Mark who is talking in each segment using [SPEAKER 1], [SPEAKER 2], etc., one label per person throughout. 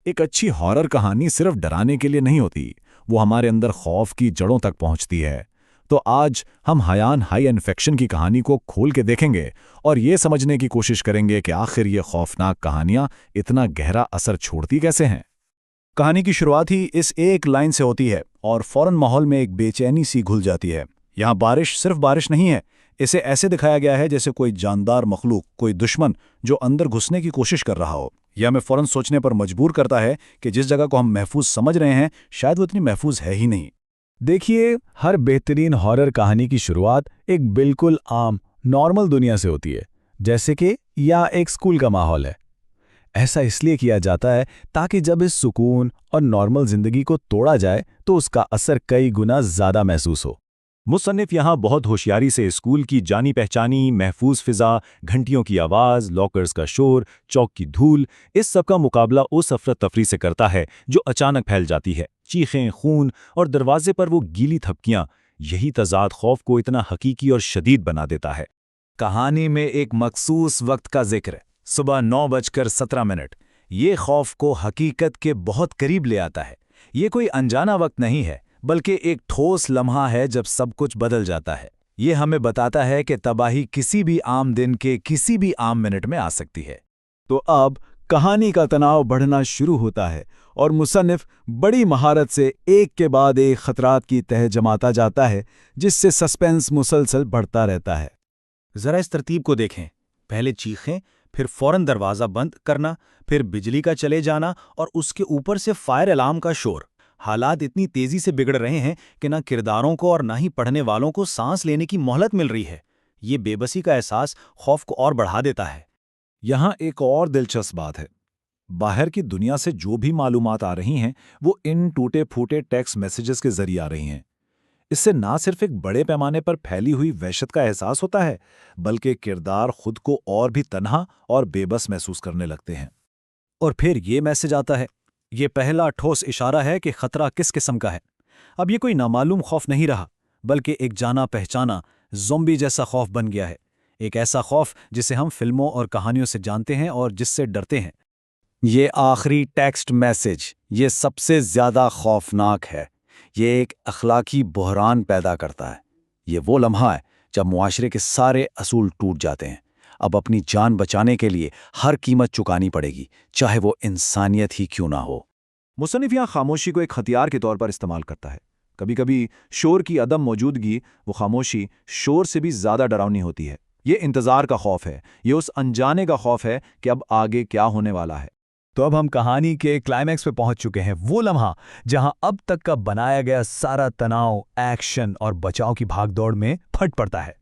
[SPEAKER 1] एक अच्छी हॉरर कहानी सिर्फ डराने के लिए नहीं होती, वो हमारे अंदर खौफ की जड़ों तक पहुंचती है। तो आज हम हयान हाई इन्फेक्शन की कहानी को खोल के देखेंगे और ये समझने की कोशिश करेंगे कि आखिर ये खौफनाक कहानियां इतना गहरा असर छोड़ती कैसे हैं।
[SPEAKER 2] कहानी की शुरुआत ही इस एक लाइन से होती है और फौरन माहौल में एक बेचैनी सी घुल जाती है। यहाँ बारिश सिर्फ बारिश नहीं है, इसे ऐसे दिखाया गया है जैसे कोई जानदार मखलूक, कोई दुश्मन जो अंदर घुसने की कोशिश कर रहा हो। यह हमें फौरन सोचने पर मजबूर करता है कि जिस जगह को हम महफूज समझ रहे हैं शायद वो इतनी महफूज है ही नहीं।
[SPEAKER 3] देखिए, हर बेहतरीन हॉरर कहानी की शुरुआत एक बिल्कुल आम नॉर्मल दुनिया से होती है, जैसे कि या एक स्कूल का माहौल है। ऐसा इसलिए किया जाता है ताकि जब इस सुकून और नॉर्मल जिंदगी को तोड़ा जाए तो उसका असर कई गुना ज्यादा महसूस हो।
[SPEAKER 2] मुसन्निफ यहाँ बहुत होशियारी से स्कूल की जानी पहचानी महफूज फिजा, घंटियों की आवाज़, लॉकर्स का शोर, चौक की धूल, इस सब का मुकाबला उस अफरा तफरी से करता है जो अचानक फैल जाती है। चीखें, खून और दरवाजे पर वो गीली थपकियां, यही तजाद खौफ को इतना हकीकी और शदीद बना देता है।
[SPEAKER 3] कहानी में एक मखसूस वक्त का जिक्र, सुबह 9:17। ये खौफ को हकीकत के बहुत करीब ले आता है। ये कोई अनजाना वक्त नहीं है, बल्कि एक ठोस लम्हा है जब सब कुछ बदल जाता है। ये हमें बताता है कि तबाही किसी भी आम दिन के किसी भी आम मिनट में आ सकती है। तो अब कहानी का तनाव बढ़ना शुरू होता है और मुसन्निफ बड़ी महारत से एक के बाद एक खतरात की तह जमाता जाता है, जिससे सस्पेंस मुसलसल बढ़ता रहता है।
[SPEAKER 2] जरा इस तरतीब को देखें। पहले चीखें, फिर फौरन दरवाज़ा बंद करना, फिर बिजली का चले जाना और उसके ऊपर से फायर अलार्म का शोर। हालात इतनी तेजी से बिगड़ रहे हैं कि ना किरदारों को और ना ही पढ़ने वालों को सांस लेने की मोहलत मिल रही है। ये बेबसी का एहसास खौफ को और बढ़ा देता है।
[SPEAKER 1] यहाँ एक और दिलचस्प बात है। बाहर की दुनिया से जो भी मालूमात आ रही हैं वो इन टूटे फूटे टेक्स्ट मैसेजेस के जरिए आ रही हैं। इससे ना सिर्फ एक बड़े पैमाने पर फैली हुई वहशत का एहसास होता है, बल्कि किरदार खुद को और भी तन्हा और बेबस महसूस करने लगते हैं।
[SPEAKER 2] और फिर ये मैसेज आता है। ये पहला ठोस इशारा है कि खतरा किस किस्म का है। अब ये कोई नामालूम खौफ नहीं रहा, बल्कि एक जाना पहचाना ज़ॉम्बी जैसा खौफ बन गया है। एक ऐसा खौफ जिसे हम फिल्मों और कहानियों से जानते हैं और जिससे डरते हैं।
[SPEAKER 3] ये आखिरी टेक्स्ट मैसेज ये सबसे ज्यादा खौफनाक है। ये एक अखलाकी बहरान पैदा करता है। ये वो लम्हा है जब मुआशरे के सारे असूल टूट जाते हैं। अब अपनी जान बचाने के लिए हर कीमत चुकानी पड़ेगी, चाहे वो इंसानियत ही क्यों ना हो।
[SPEAKER 2] मुसन्निफ यहाँ खामोशी को एक हथियार के तौर पर इस्तेमाल करता है। कभी कभी शोर की अदम मौजूदगी, वो खामोशी शोर से भी ज्यादा डरावनी होती है। ये इंतजार का खौफ है, ये उस अनजाने का खौफ है कि अब आगे क्या होने वाला है।
[SPEAKER 3] तो अब हम कहानी के क्लाइमैक्स पे पहुंच चुके हैं, वो लम्हा जहां अब तक का बनाया गया सारा तनाव, एक्शन और बचाव की भागदौड़ में फट पड़ता है।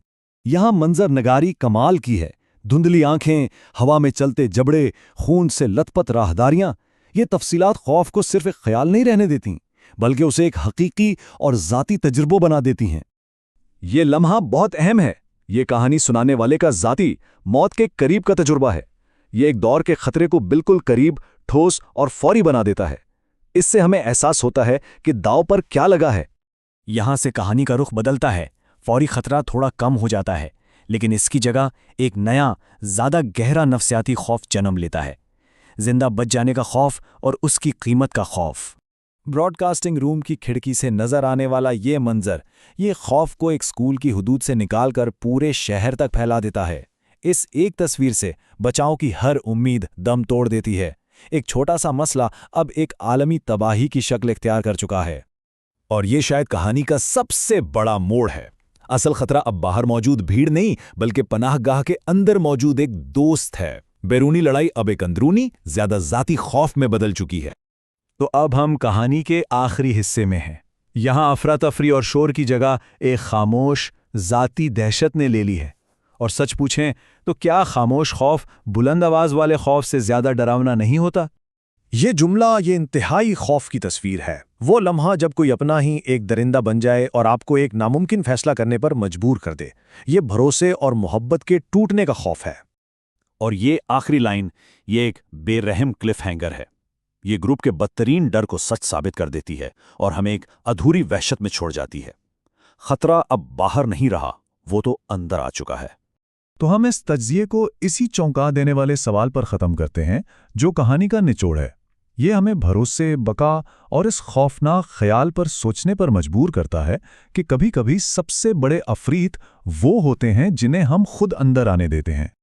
[SPEAKER 2] यहाँ मंजर नगारी कमाल की है। धुंधली आंखें, हवा में चलते जबड़े, खून से लथपथ राहदारियां, ये तफसीलात खौफ को सिर्फ एक ख्याल नहीं रहने देती, बल्कि उसे एक हकीकी और ज़ाती तजुर्बा बना देती हैं। ये लम्हा बहुत अहम है। ये कहानी सुनाने वाले का ज़ाती मौत के करीब का तजुर्बा है। ये एक दौर के खतरे को बिल्कुल करीब, ठोस और फौरी बना देता है। इससे हमें एहसास होता है कि दांव पर क्या लगा है।
[SPEAKER 3] यहां से कहानी का रुख बदलता है। फौरी खतरा थोड़ा कम हो जाता है, लेकिन इसकी जगह एक नया, ज्यादा गहरा नफ्सियाती खौफ जन्म लेता है। जिंदा बच जाने का खौफ और उसकी कीमत का खौफ। ब्रॉडकास्टिंग रूम की खिड़की से नजर आने वाला ये मंजर, ये खौफ को एक स्कूल की हुदूद से निकालकर पूरे शहर तक फैला देता है। इस एक तस्वीर से बचाव की हर उम्मीद दम तोड़ देती है। एक छोटा सा मसला अब एक आलमी तबाही की शक्ल इख्तियार कर चुका है।
[SPEAKER 2] और ये शायद कहानी का सबसे बड़ा मोड़ है। असल खतरा अब बाहर मौजूद भीड़ नहीं, बल्कि पनाहगाह के अंदर मौजूद एक दोस्त है। बैरूनी लड़ाई अब एक अंदरूनी, ज्यादा जाती खौफ में बदल चुकी है।
[SPEAKER 3] तो अब हम कहानी के आखिरी हिस्से में हैं। यहाँ अफरा तफरी और शोर की जगह एक खामोश, जाती दहशत ने ले ली है। और सच पूछें तो क्या खामोश खौफ बुलंद आवाज वाले खौफ से ज्यादा डरावना नहीं होता?
[SPEAKER 2] ये जुमला, ये इंतहाई खौफ की तस्वीर है। वो लम्हा जब कोई अपना ही एक दरिंदा बन जाए और आपको एक नामुमकिन फैसला करने पर मजबूर कर दे। ये भरोसे और मोहब्बत के टूटने का खौफ है। और ये आखिरी लाइन, ये एक बेरहम क्लिफ हैंगर है। ये ग्रुप के बदतरीन डर को सच साबित कर देती है और हमें एक अधूरी वहशत में छोड़ जाती है। खतरा अब बाहर नहीं रहा, वो तो अंदर आ चुका है।
[SPEAKER 1] तो हम इस तज्जिए को इसी चौंका देने वाले सवाल पर ख़त्म करते हैं जो कहानी का निचोड़ है।
[SPEAKER 4] ये हमें भरोसे, बका और इस खौफनाक ख्याल पर सोचने पर मजबूर करता है कि कभी-कभी सबसे बड़े अफरीत वो होते हैं जिन्हें हम खुद अंदर आने देते हैं।